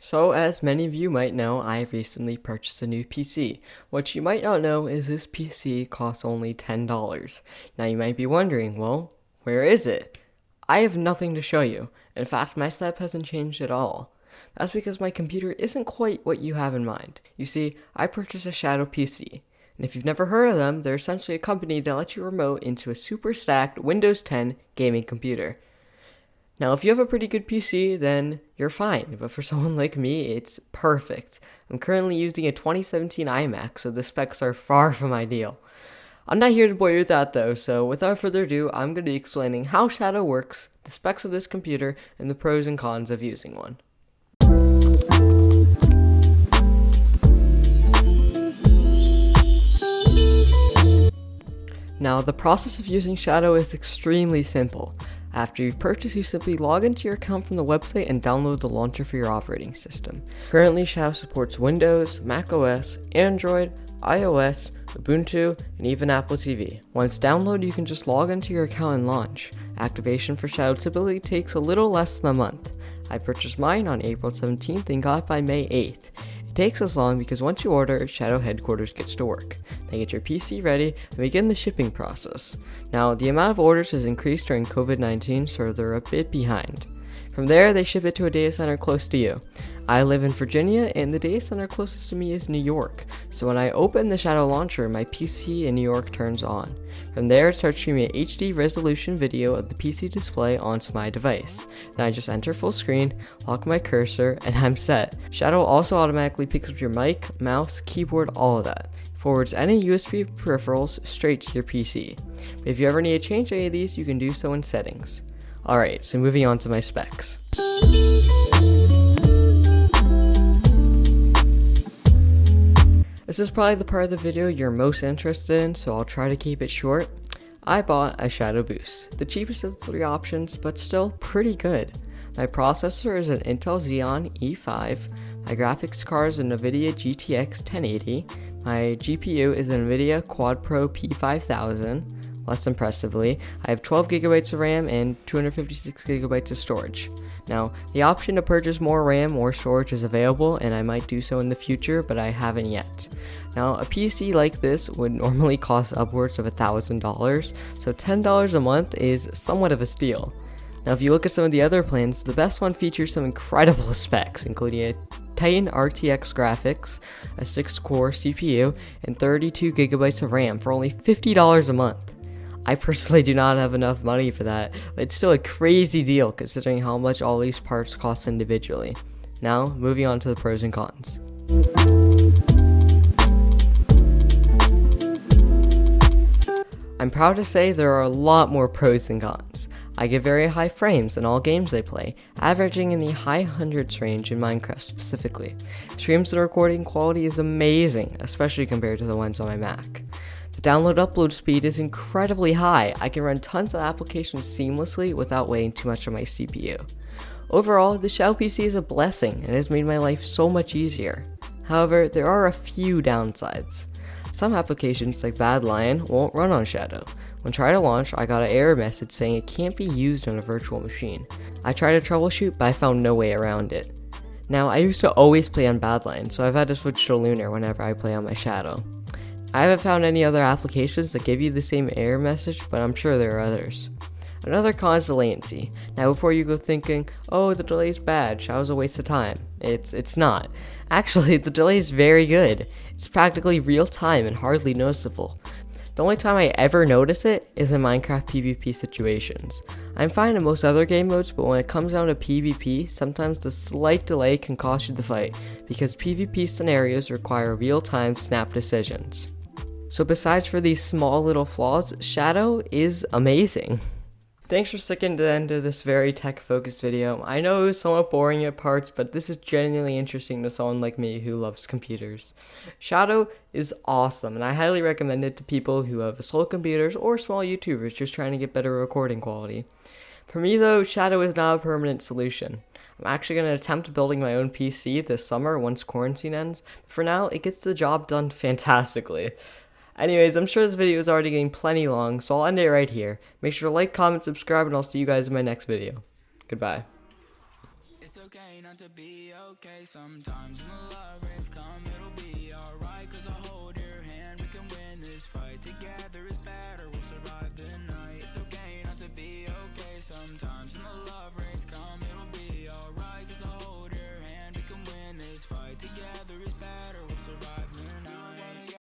So, as many of you might know, I recently purchased a new PC. What you might not know is this PC costs only $10. Now, you might be wondering, well, where is it? I have nothing to show you. In fact, my setup hasn't changed at all. That's because my computer isn't quite what you have in mind. You see, I purchased a Shadow PC. And if you've never heard of them, they're essentially a company that lets you remote into a super stacked Windows 10 gaming computer. Now, if you have a pretty good PC, then you're fine, but for someone like me, it's perfect. I'm currently using a 2017 iMac, so the specs are far from ideal. I'm not here to bore you with that though, so without further ado, I'm going to be explaining how Shadow works, the specs of this computer, and the pros and cons of using one. Now, the process of using Shadow is extremely simple. After you've purchased, you simply log into your account from the website and download the launcher for your operating system. Currently, Shadow supports Windows, macOS, Android, iOS, Ubuntu, and even Apple TV. Once downloaded, you can just log into your account and launch. Activation for Shadow typically takes a little less than a month. I purchased mine on April 17th and got it by May 8th. It takes as long because once you order, Shadow headquarters gets to work. They get your PC ready and begin the shipping process. Now, the amount of orders has increased during COVID-19, so they're a bit behind. From there, they ship it to a data center close to you. I live in Virginia, and the data center closest to me is New York, so when I open the Shadow launcher, my PC in New York turns on. From there, it starts streaming an HD resolution video of the PC display onto my device. Then I just enter full screen, lock my cursor, and I'm set. Shadow also automatically picks up your mic, mouse, keyboard, all of that. Forwards any USB peripherals straight to your PC. But if you ever need to change any of these, you can do so in settings. Alright, so moving on to my specs. This is probably the part of the video you're most interested in, so I'll try to keep it short. I bought a Shadow Boost, the cheapest of the three options, but still pretty good. My processor is an Intel Xeon E5, my graphics card is a NVIDIA GTX 1080, my GPU is an NVIDIA Quad Pro P5000. Less impressively, I have 12 gigabytes of RAM and 256 gigabytes of storage. Now, the option to purchase more RAM or storage is available, and I might do so in the future, but I haven't yet. Now, a PC like this would normally cost upwards of $1,000, so $10 a month is somewhat of a steal. Now, if you look at some of the other plans, the best one features some incredible specs, including a Titan RTX graphics, a 6-core CPU, and 32 gigabytes of RAM for only $50 a month. I personally do not have enough money for that, but it's still a crazy deal considering how much all these parts cost individually. Now, moving on to the pros and cons. I'm proud to say there are a lot more pros than cons. I get very high frames in all games I play, averaging in the high hundreds range in Minecraft specifically. Streams and recording quality is amazing, especially compared to the ones on my Mac. The download-upload speed is incredibly high. I can run tons of applications seamlessly without weighing too much on my CPU. Overall, the Shadow PC is a blessing and has made my life so much easier. However, there are a few downsides. Some applications like Bad Lion won't run on Shadow. When trying to launch, I got an error message saying it can't be used on a virtual machine. I tried to troubleshoot, but I found no way around it. Now, I used to always play on Bad Lion, so I've had to switch to Lunar whenever I play on my Shadow. I haven't found any other applications that give you the same error message, but I'm sure there are others. Another con is the latency. Now, before you go thinking, oh, the delay's bad, Shadow's a waste of time. It's not. Actually, the delay is very good. It's practically real time and hardly noticeable. The only time I ever notice it is in Minecraft PvP situations. I'm fine in most other game modes, but when it comes down to PvP, sometimes the slight delay can cost you the fight, because PvP scenarios require real-time snap decisions. So besides for these small little flaws, Shadow is amazing. Thanks for sticking to the end of this very tech-focused video. I know it was somewhat boring at parts, but this is genuinely interesting to someone like me who loves computers. Shadow is awesome, and I highly recommend it to people who have slow computers or small YouTubers just trying to get better recording quality. For me though, Shadow is not a permanent solution. I'm actually going to attempt building my own PC this summer once quarantine ends, but for now, it gets the job done fantastically. Anyways, I'm sure this video is already getting plenty long, so I'll end it right here. Make sure to like, comment, subscribe, and I'll see you guys in my next video. Goodbye. It's okay, meant to be okay. Sometimes when the love rains come, it'll be alright, cause I hope